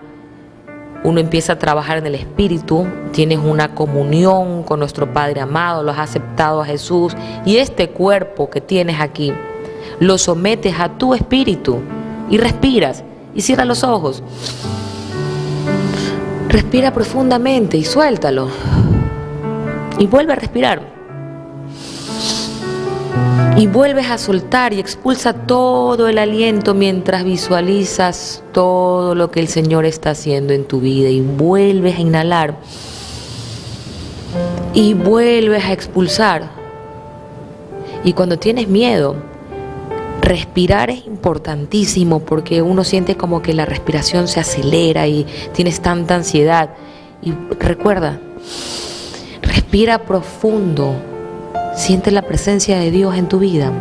Uno empieza a trabajar en el espíritu, tienes una comunión con nuestro Padre amado, lo has aceptado a Jesús y este cuerpo que tienes aquí lo sometes a tu espíritu y respiras y cierra los ojos. Respira profundamente y suéltalo. Y vuelve a respirar. Y vuelves a soltar y expulsa todo el aliento mientras visualizas todo lo que el Señor está haciendo en tu vida. Y vuelves a inhalar. Y vuelves a expulsar. Y cuando tienes miedo, respirar es importantísimo porque uno siente como que la respiración se acelera y tienes tanta ansiedad. Y recuerda, respira profundo, siente la presencia de Dios en tu vida,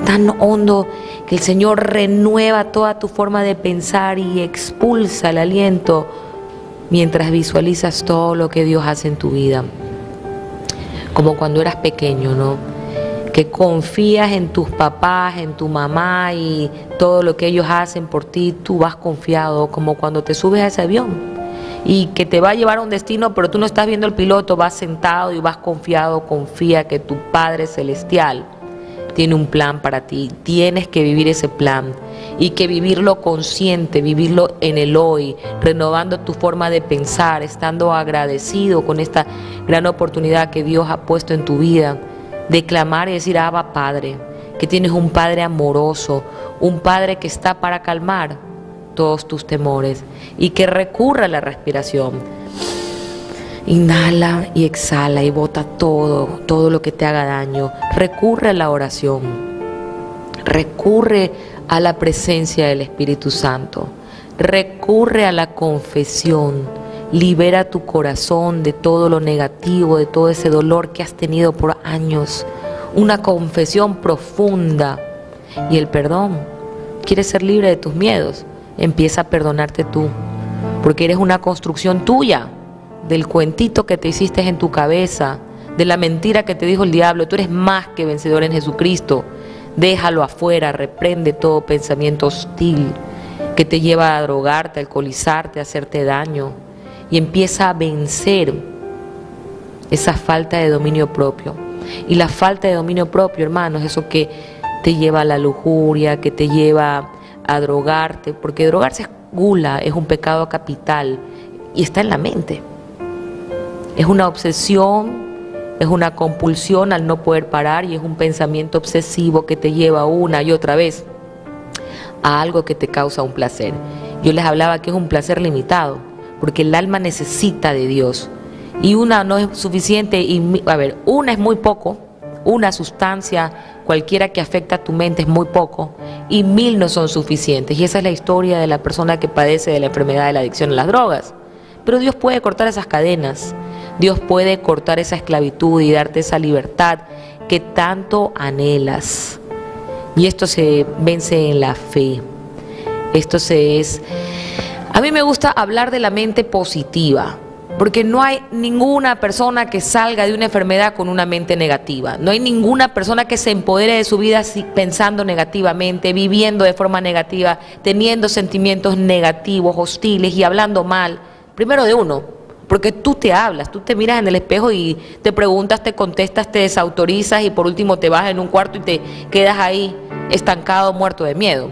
tan hondo que el Señor renueva toda tu forma de pensar y expulsa el aliento mientras visualizas todo lo que Dios hace en tu vida. Como cuando eras pequeño, ¿no? Que confías en tus papás, en tu mamá y todo lo que ellos hacen por ti, tú vas confiado, como cuando te subes a ese avión y que te va a llevar a un destino, pero tú no estás viendo el piloto, vas sentado y vas confiado, confía que tu Padre Celestial tiene un plan para ti, tienes que vivir ese plan y que vivirlo consciente, vivirlo en el hoy, renovando tu forma de pensar, estando agradecido con esta gran oportunidad que Dios ha puesto en tu vida, de clamar y decir, Abba Padre, que tienes un Padre amoroso, un Padre que está para calmar todos tus temores y que recurra a la respiración. Inhala y exhala y bota todo lo que te haga daño. Recurre a la oración, recurre a la presencia del Espíritu Santo, recurre a la confesión. Libera tu corazón de todo lo negativo, de todo ese dolor que has tenido por años. Una confesión profunda. Y el perdón. ¿Quieres ser libre de tus miedos? Empieza a perdonarte tú. Porque eres una construcción tuya. Del cuentito que te hiciste en tu cabeza. De la mentira que te dijo el diablo. Tú eres más que vencedor en Jesucristo. Déjalo afuera. Reprende todo pensamiento hostil que te lleva a drogarte, a alcoholizarte, a hacerte daño. Y empieza a vencer esa falta de dominio propio. Y la falta de dominio propio, hermanos, eso que te lleva a la lujuria, que te lleva a drogarte, porque drogarse es gula, es un pecado capital y está en la mente. Es una obsesión, es una compulsión al no poder parar y es un pensamiento obsesivo que te lleva una y otra vez a algo que te causa un placer. Yo les hablaba que es un placer limitado, porque el alma necesita de Dios y una no es suficiente y, una es muy poco, una sustancia cualquiera que afecta a tu mente es muy poco y 1000 no son suficientes y esa es la historia de la persona que padece de la enfermedad de la adicción a las drogas. Pero Dios puede cortar esas cadenas, Dios puede cortar esa esclavitud y darte esa libertad que tanto anhelas y esto se vence en la fe, A mí me gusta hablar de la mente positiva, porque no hay ninguna persona que salga de una enfermedad con una mente negativa. No hay ninguna persona que se empodere de su vida pensando negativamente, viviendo de forma negativa, teniendo sentimientos negativos, hostiles y hablando mal. Primero de uno, porque tú te hablas, tú te miras en el espejo y te preguntas, te contestas, te desautorizas y por último te vas en un cuarto y te quedas ahí estancado, muerto de miedo.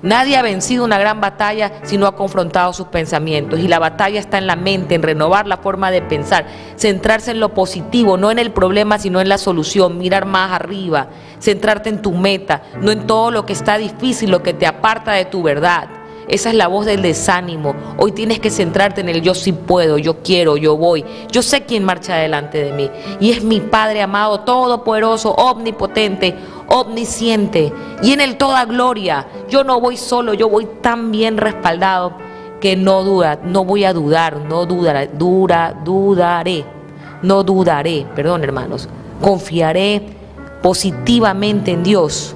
Nadie ha vencido una gran batalla si no ha confrontado sus pensamientos y la batalla está en la mente, en renovar la forma de pensar, centrarse en lo positivo, no en el problema sino en la solución, mirar más arriba, centrarte en tu meta, no en todo lo que está difícil, lo que te aparta de tu verdad. esa es la voz del desánimo. Hoy tienes que centrarte en el yo sí puedo, yo quiero, yo voy. Yo sé quién marcha delante de mí y es mi Padre amado, todopoderoso, omnipotente, omnisciente y en Él toda gloria. Yo no voy solo, yo voy tan bien respaldado que no voy a dudar, no dudaré, perdón hermanos, confiaré positivamente en Dios.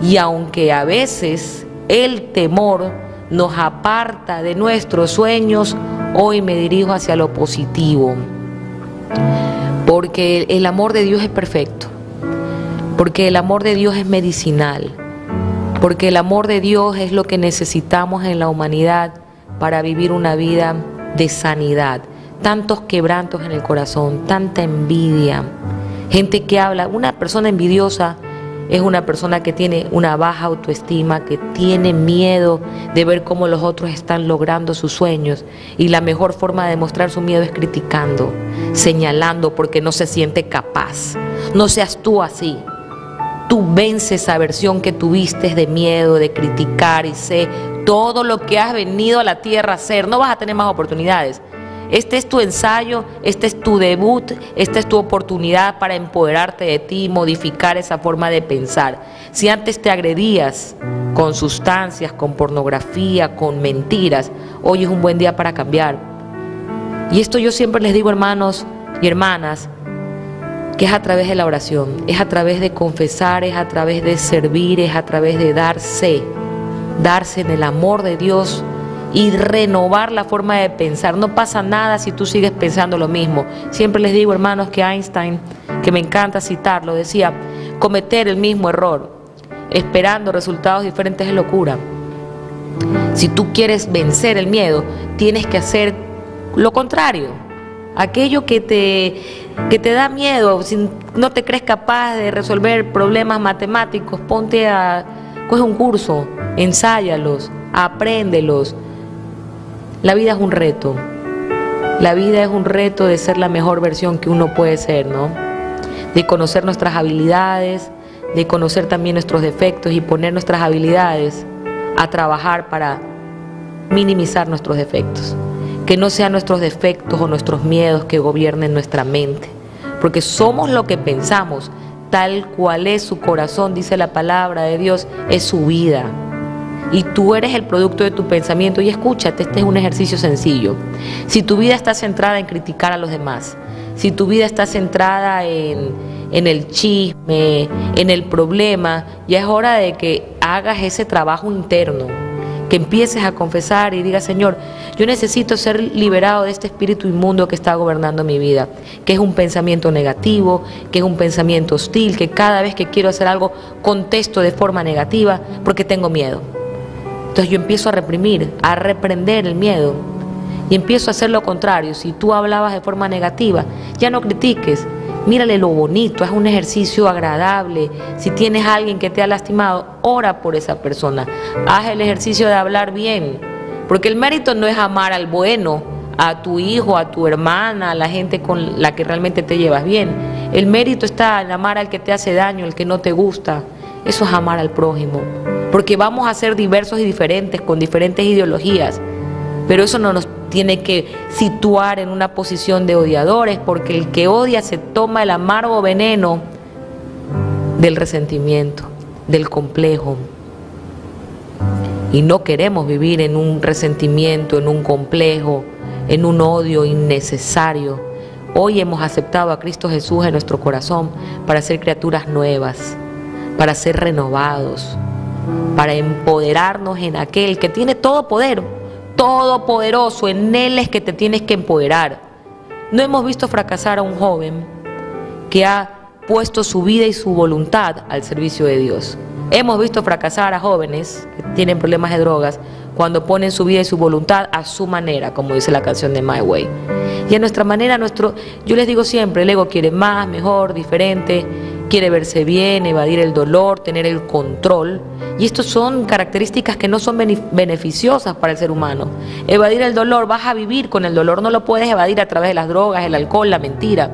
Y aunque a veces el temor nos aparta de nuestros sueños, hoy me dirijo hacia lo positivo, porque el amor de Dios es perfecto, porque el amor de Dios es medicinal, porque el amor de Dios es lo que necesitamos en la humanidad para vivir una vida de sanidad. Tantos quebrantos en el corazón, tanta envidia, gente que habla. Una persona envidiosa es una persona que tiene una baja autoestima, que tiene miedo de ver cómo los otros están logrando sus sueños, y la mejor forma de demostrar su miedo es criticando, señalando, porque no se siente capaz. No seas tú así. Tú vence esa versión que tuviste de miedo, de criticar, y sé todo lo que has venido a la tierra a hacer. No vas a tener más oportunidades. Este es tu ensayo, este es tu debut, esta es tu oportunidad para empoderarte de ti y modificar esa forma de pensar. Si antes te agredías con sustancias, con pornografía, con mentiras, hoy es un buen día para cambiar. Y esto yo siempre les digo, hermanos y hermanas, que es a través de la oración, es a través de confesar, es a través de servir, es a través de darse en el amor de Dios y renovar la forma de pensar. No pasa nada si tú sigues pensando lo mismo. Siempre les digo, hermanos, que Einstein, que me encanta citarlo, decía: cometer el mismo error esperando resultados diferentes es locura. Si tú quieres vencer el miedo, tienes que hacer lo contrario. Aquello que te da miedo, si no te crees capaz de resolver problemas matemáticos, coge un curso, ensáyalos, apréndelos. La vida es un reto. La vida es un reto de ser la mejor versión que uno puede ser, ¿no? De conocer nuestras habilidades, de conocer también nuestros defectos y poner nuestras habilidades a trabajar para minimizar nuestros defectos. Que no sean nuestros defectos o nuestros miedos que gobiernen nuestra mente, porque somos lo que pensamos. Tal cual es su corazón, dice la palabra de Dios, es su vida. Y tú eres el producto de tu pensamiento. Y escúchate, este es un ejercicio sencillo. Si tu vida está centrada en criticar a los demás, si tu vida está centrada en el chisme, en el problema, ya es hora de que hagas ese trabajo interno, que empieces a confesar y digas: Señor, yo necesito ser liberado de este espíritu inmundo que está gobernando mi vida, que es un pensamiento negativo, que es un pensamiento hostil, que cada vez que quiero hacer algo contesto de forma negativa porque tengo miedo. Entonces yo empiezo a reprimir, a reprender el miedo y empiezo a hacer lo contrario. Si tú hablabas de forma negativa, ya no critiques, mírale lo bonito, haz un ejercicio agradable. Si tienes a alguien que te ha lastimado, ora por esa persona, haz el ejercicio de hablar bien, porque el mérito no es amar al bueno, a tu hijo, a tu hermana, a la gente con la que realmente te llevas bien. El mérito está en amar al que te hace daño, al que no te gusta. Eso es amar al prójimo, porque vamos a ser diversos y diferentes, con diferentes ideologías, pero eso no nos tiene que situar en una posición de odiadores, porque el que odia se toma el amargo veneno del resentimiento, del complejo. Y no queremos vivir en un resentimiento, en un complejo, en un odio innecesario. Hoy hemos aceptado a Cristo Jesús en nuestro corazón para ser criaturas nuevas, para ser renovados, para empoderarnos en aquel que tiene todo poder, todopoderoso. En Él es que te tienes que empoderar. No hemos visto fracasar a un joven que ha puesto su vida y su voluntad al servicio de Dios. Hemos visto fracasar a jóvenes que tienen problemas de drogas cuando ponen su vida y su voluntad a su manera, como dice la canción de My Way. Y a nuestra manera, yo les digo siempre, el ego quiere más, mejor, diferente, quiere verse bien, evadir el dolor, tener el control. Y estas son características que no son beneficiosas para el ser humano. Evadir el dolor, vas a vivir con el dolor, no lo puedes evadir a través de las drogas, el alcohol, la mentira.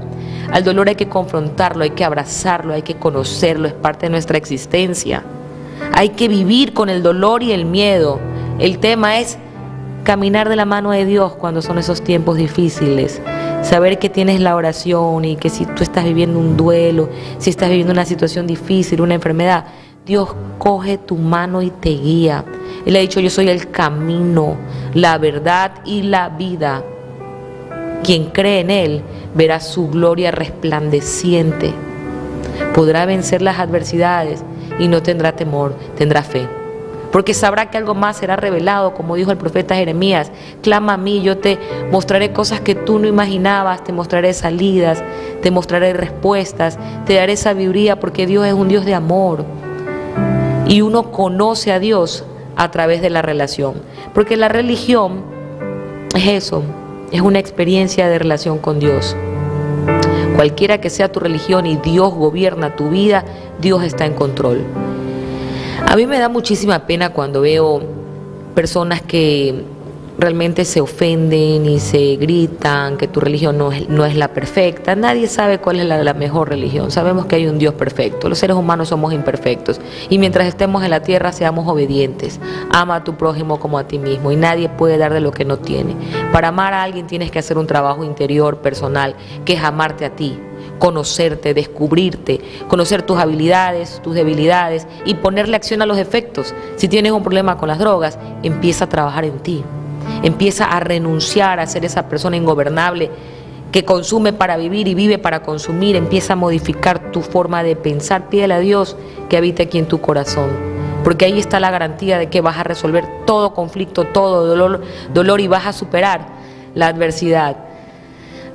Al dolor hay que confrontarlo, hay que abrazarlo, hay que conocerlo, es parte de nuestra existencia. Hay que vivir con el dolor y el miedo. El tema es caminar de la mano de Dios cuando son esos tiempos difíciles. Saber que tienes la oración y que si tú estás viviendo un duelo, si estás viviendo una situación difícil, una enfermedad, Dios coge tu mano y te guía. Él ha dicho: yo soy el camino, la verdad y la vida. Quien cree en Él verá su gloria resplandeciente. Podrá vencer las adversidades y no tendrá temor, tendrá fe. Porque sabrá que algo más será revelado, como dijo el profeta Jeremías: clama a mí, yo te mostraré cosas que tú no imaginabas, te mostraré salidas, te mostraré respuestas, te daré sabiduría, porque Dios es un Dios de amor. Y uno conoce a Dios a través de la relación, porque la religión es eso, es una experiencia de relación con Dios. Cualquiera que sea tu religión y Dios gobierna tu vida, Dios está en control. A mí me da muchísima pena cuando veo personas que realmente se ofenden y se gritan que tu religión no es la perfecta. Nadie sabe cuál es la mejor religión. Sabemos que hay un Dios perfecto. Los seres humanos somos imperfectos. Y mientras estemos en la tierra, seamos obedientes. Ama a tu prójimo como a ti mismo. Y nadie puede dar de lo que no tiene. Para amar a alguien tienes que hacer un trabajo interior, personal, que es amarte a ti. Conocerte, descubrirte, conocer tus habilidades, tus debilidades y ponerle acción a los efectos. Si tienes un problema con las drogas, empieza a trabajar en ti. Empieza a renunciar a ser esa persona ingobernable que consume para vivir y vive para consumir. Empieza a modificar tu forma de pensar. Pídele a Dios que habite aquí en tu corazón, porque ahí está la garantía de que vas a resolver todo conflicto, todo dolor y vas a superar la adversidad.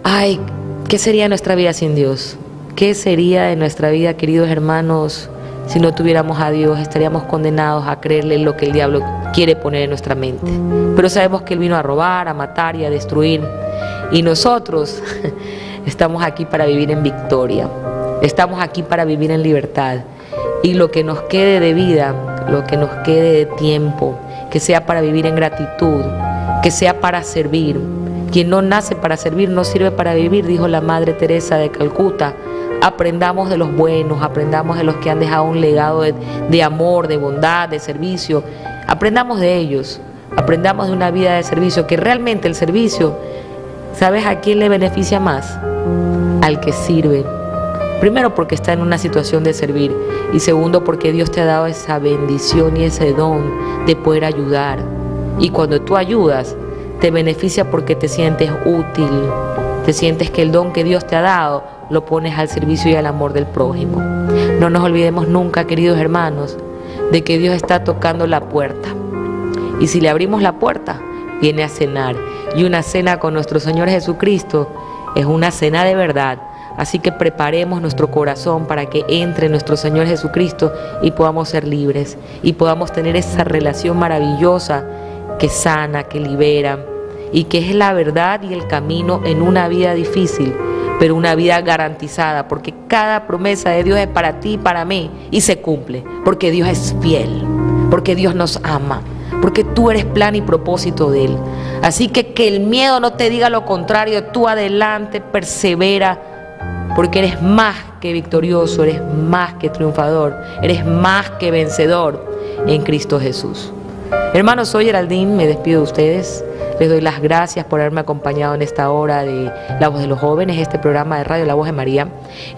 Ay, ¿qué sería nuestra vida sin Dios? ¿Qué sería de nuestra vida, queridos hermanos, si no tuviéramos a Dios? Estaríamos condenados a creerle lo que el diablo quiere poner en nuestra mente. Pero sabemos que Él vino a robar, a matar y a destruir. Y nosotros estamos aquí para vivir en victoria. Estamos aquí para vivir en libertad. Y lo que nos quede de vida, lo que nos quede de tiempo, que sea para vivir en gratitud, que sea para servir. Quien no nace para servir no sirve para vivir, dijo la Madre Teresa de Calcuta. Aprendamos de los buenos, aprendamos de los que han dejado un legado de amor, de bondad, de servicio. Aprendamos de ellos, aprendamos de una vida de servicio, que realmente el servicio, ¿sabes a quién le beneficia más? Al que sirve. Primero, porque está en una situación de servir, y segundo, porque Dios te ha dado esa bendición y ese don de poder ayudar. Y cuando tú ayudas, te beneficia porque te sientes útil, te sientes que el don que Dios te ha dado lo pones al servicio y al amor del prójimo. No nos olvidemos nunca, queridos hermanos, de que Dios está tocando la puerta. Y si le abrimos la puerta, viene a cenar. Y una cena con nuestro Señor Jesucristo es una cena de verdad. Así que preparemos nuestro corazón para que entre nuestro Señor Jesucristo y podamos ser libres. Y podamos tener esa relación maravillosa que sana, que libera. Y que es la verdad y el camino en una vida difícil, pero una vida garantizada, porque cada promesa de Dios es para ti y para mí, y se cumple, porque Dios es fiel, porque Dios nos ama, porque tú eres plan y propósito de Él. Así que el miedo no te diga lo contrario, tú adelante, persevera, porque eres más que victorioso, eres más que triunfador, eres más que vencedor en Cristo Jesús. Hermanos, soy Geraldine, me despido de ustedes. Les doy las gracias por haberme acompañado en esta hora de La Voz de los Jóvenes, este programa de radio La Voz de María.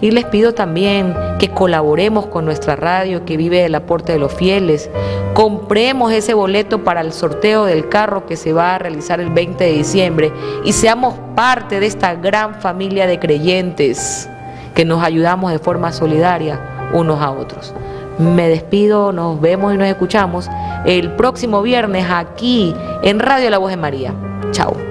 Y les pido también que colaboremos con nuestra radio que vive del aporte de los fieles. Compremos ese boleto para el sorteo del carro que se va a realizar el 20 de diciembre y seamos parte de esta gran familia de creyentes que nos ayudamos de forma solidaria unos a otros. Me despido, nos vemos y nos escuchamos el próximo viernes aquí en Radio La Voz de María. Chao.